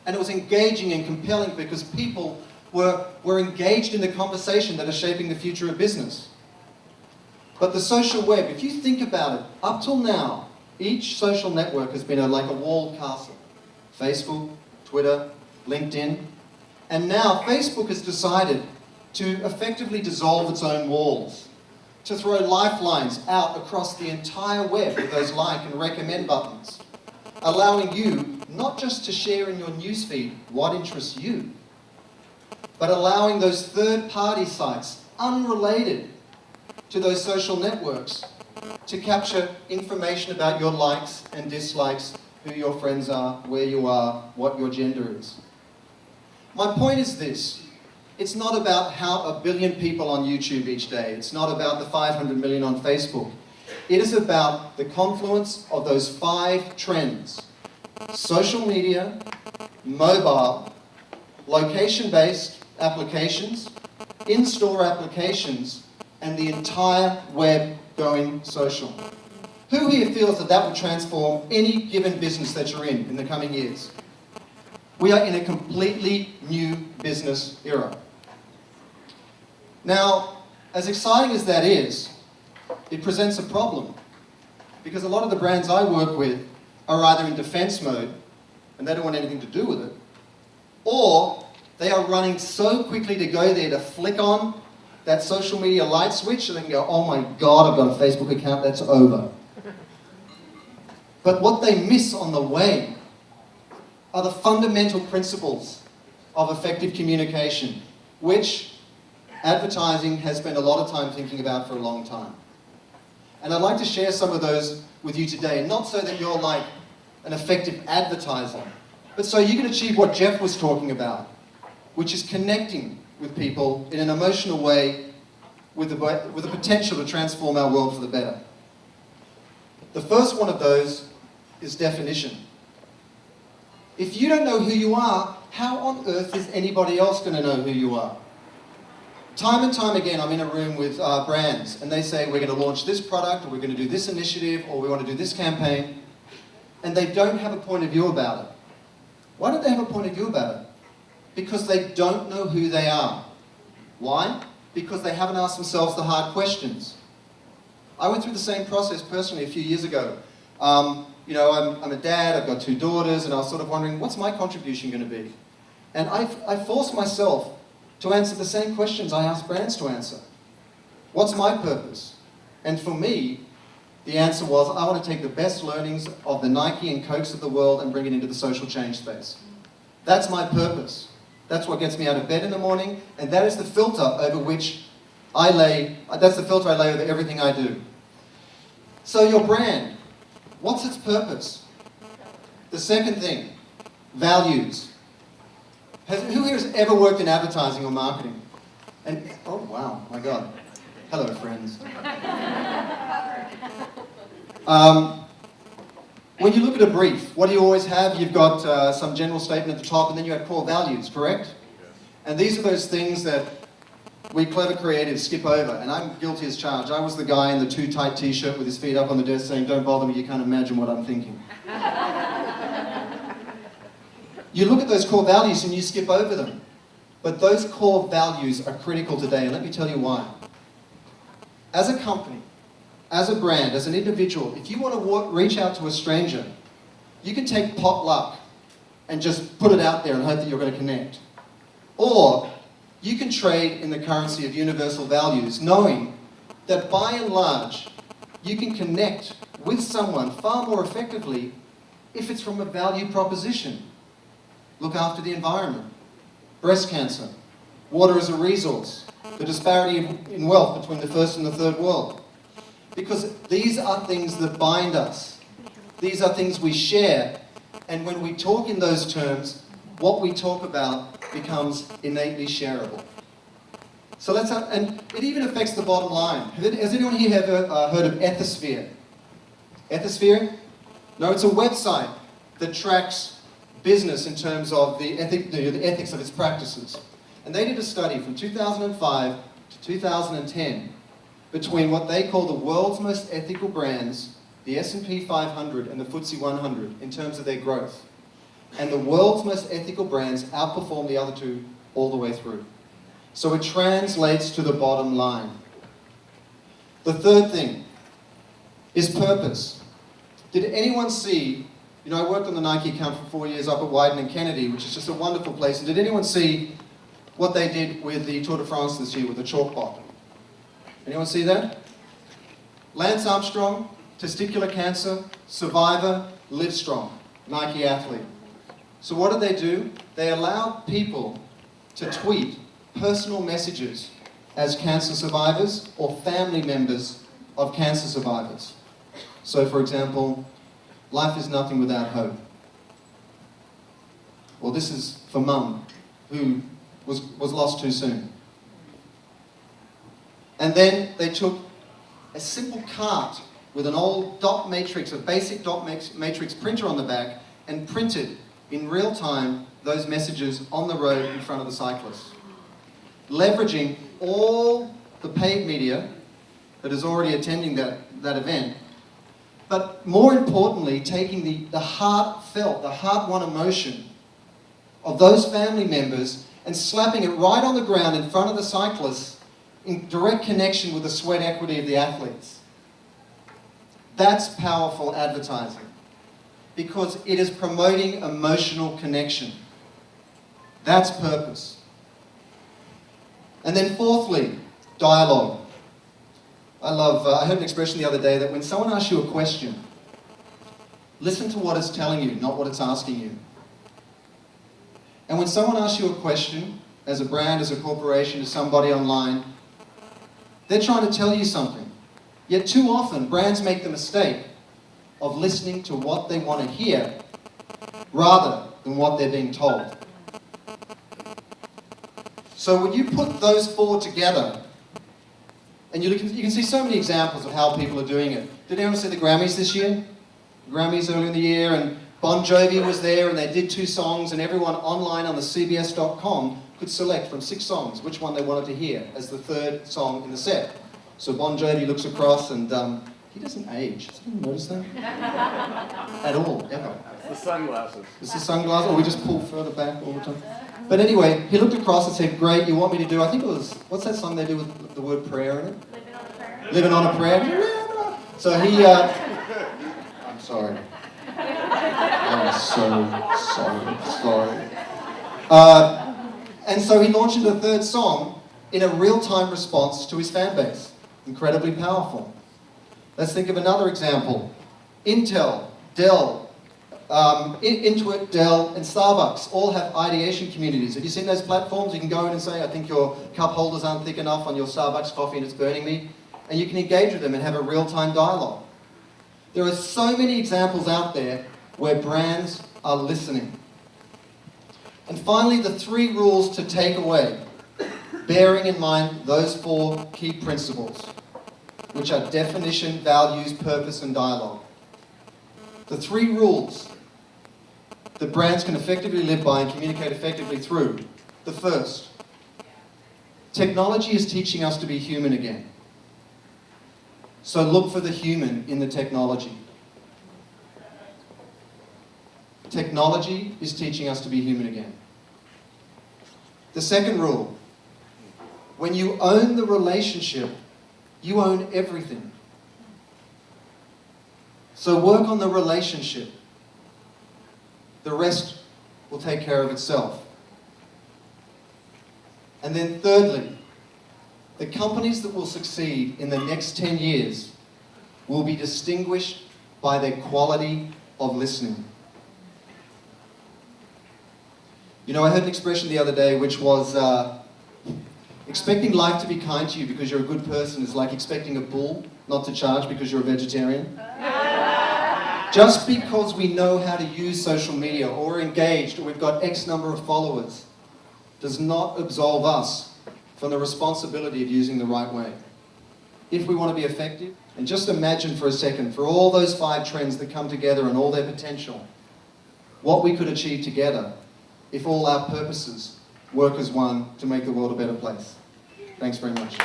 And it was engaging and compelling because people were engaged in the conversation that is shaping the future of business. But the social web, if you think about it, up till now, each social network has been like a walled castle. Facebook, Twitter, LinkedIn. And now Facebook has decided to effectively dissolve its own walls, to throw lifelines out across the entire web with those like and recommend buttons, allowing you not just to share in your newsfeed what interests you, but allowing those third-party sites, unrelated to those social networks, to capture information about your likes and dislikes, who your friends are, where you are, what your gender is. My point is this. It's not about how 1 billion people on YouTube each day. It's not about the 500 million on Facebook. It is about the confluence of those 5 trends. Social media, mobile, location-based applications, in-store applications, and the entire web going social. Who here feels that will transform any given business that you're in the coming years? We are in a completely new business era. Now, as exciting as that is, it presents a problem. Because a lot of the brands I work with are either in defense mode, and they don't want anything to do with it, or they are running so quickly to go there to flick on that social media light switch so they can go, oh my God, I've got a Facebook account, that's over. But what they miss on the way are the fundamental principles of effective communication, which advertising has spent a lot of time thinking about for a long time. And I'd like to share some of those with you today, not so that you're like an effective advertiser, but so you can achieve what Jeff was talking about, which is connecting with people in an emotional way with the potential to transform our world for the better. The first one of those is definition. If you don't know who you are, how on earth is anybody else going to know who you are? Time and time again, I'm in a room with brands, and they say, we're going to launch this product, or we're going to do this initiative, or we want to do this campaign, and they don't have a point of view about it. Why don't they have a point of view about it? Because they don't know who they are. Why? Because they haven't asked themselves the hard questions. I went through the same process personally a few years ago. You know, I'm a dad, I've got 2 daughters, and I was sort of wondering, what's my contribution going to be? And I forced myself to answer the same questions I asked brands to answer. What's my purpose? And for me, the answer was, I want to take the best learnings of the Nike and Cokes of the world and bring it into the social change space. That's my purpose. That's what gets me out of bed in the morning, and that is the filter over which that's the filter I lay over everything I do. So your brand, what's its purpose? The second thing, values. Who here has ever worked in advertising or marketing? And, oh wow, my God. Hello, friends. When you look at a brief, what do you always have? You've got some general statement at the top, and then you have core values, correct? And these are those things that we clever creatives skip over, and I'm guilty as charged. I was the guy in the too tight t-shirt with his feet up on the desk saying, don't bother me, you can't imagine what I'm thinking. You look at those core values and you skip over them. But those core values are critical today, and let me tell you why. As a company, as a brand, as an individual, if you want to reach out to a stranger, you can take potluck and just put it out there and hope that you're going to connect. Or you can trade in the currency of universal values, knowing that by and large, you can connect with someone far more effectively if it's from a value proposition. Look after the environment, breast cancer, water as a resource, the disparity in wealth between the first and the third world. Because these are things that bind us. These are things we share. And when we talk in those terms, what we talk about becomes innately shareable. So and it even affects the bottom line. Has anyone here ever heard of Ethisphere? Ethisphere? No, it's a website that tracks business in terms of the ethics of its practices. And they did a study from 2005 to 2010 between what they call the world's most ethical brands, the S&P 500 and the FTSE 100, in terms of their growth. And the world's most ethical brands outperform the other two all the way through. So it translates to the bottom line. The third thing is purpose. Did anyone see, I worked on the Nike account for 4 years up at Wyden and Kennedy, which is just a wonderful place. And did anyone see what they did with the Tour de France this year with the chalkboard? Anyone see that? Lance Armstrong, testicular cancer, survivor, live strong, Nike athlete. So what did they do? They allowed people to tweet personal messages as cancer survivors or family members of cancer survivors. So for example, life is nothing without hope. Well, this is for Mum, who was lost too soon. And then they took a simple cart with an old dot matrix, a basic dot matrix printer on the back, and printed in real time those messages on the road in front of the cyclists. Leveraging all the paid media that is already attending that event, but more importantly, taking the heartfelt, the heart-won emotion of those family members and slapping it right on the ground in front of the cyclists in direct connection with the sweat equity of the athletes. That's powerful advertising because it is promoting emotional connection. That's purpose. And then fourthly, dialogue. I heard an expression the other day that when someone asks you a question, listen to what it's telling you, not what it's asking you. And when someone asks you a question, as a brand, as a corporation, as somebody online, they're trying to tell you something. Yet too often, brands make the mistake of listening to what they want to hear rather than what they're being told. So when you put those four together, and you can see so many examples of how people are doing it. Did anyone see the Grammys this year? Grammys earlier in the year, and Bon Jovi was there, and they did 2 songs, and everyone online on the CBS.com could select from 6 songs which one they wanted to hear as the 3rd song in the set. So Bon Jovi looks across, and he doesn't age. Has anyone noticed that? At all, ever. It's the sunglasses. It's the sunglasses, or we just pull further back all the time. But anyway, he looked across and said, great, you want me to do, I think it was, what's that song they do with the word prayer in it? Living on a prayer. Living on a prayer. So he, I'm sorry. I'm so sorry. And so he launched into the 3rd song in a real-time response to his fan base. Incredibly powerful. Let's think of another example. Intel, Dell, Intuit, Dell, and Starbucks all have ideation communities. Have you seen those platforms? You can go in and say, I think your cup holders aren't thick enough on your Starbucks coffee and it's burning me. And you can engage with them and have a real-time dialogue. There are so many examples out there where brands are listening. And finally, the 3 rules to take away, bearing in mind those 4 key principles, which are definition, values, purpose, and dialogue. The 3 rules that brands can effectively live by and communicate effectively through. The first, technology is teaching us to be human again. So look for the human in the technology. Technology is teaching us to be human again. The second rule, when you own the relationship, you own everything. So work on the relationship. The rest will take care of itself. And then thirdly, the companies that will succeed in the next 10 years will be distinguished by their quality of listening. I heard an expression the other day which was, expecting life to be kind to you because you're a good person is like expecting a bull not to charge because you're a vegetarian. Just because we know how to use social media or we're engaged or we've got X number of followers does not absolve us from the responsibility of using the right way. If we want to be effective, and just imagine for a second, for all those 5 trends that come together and all their potential, what we could achieve together if all our purposes work as one to make the world a better place. Thanks very much.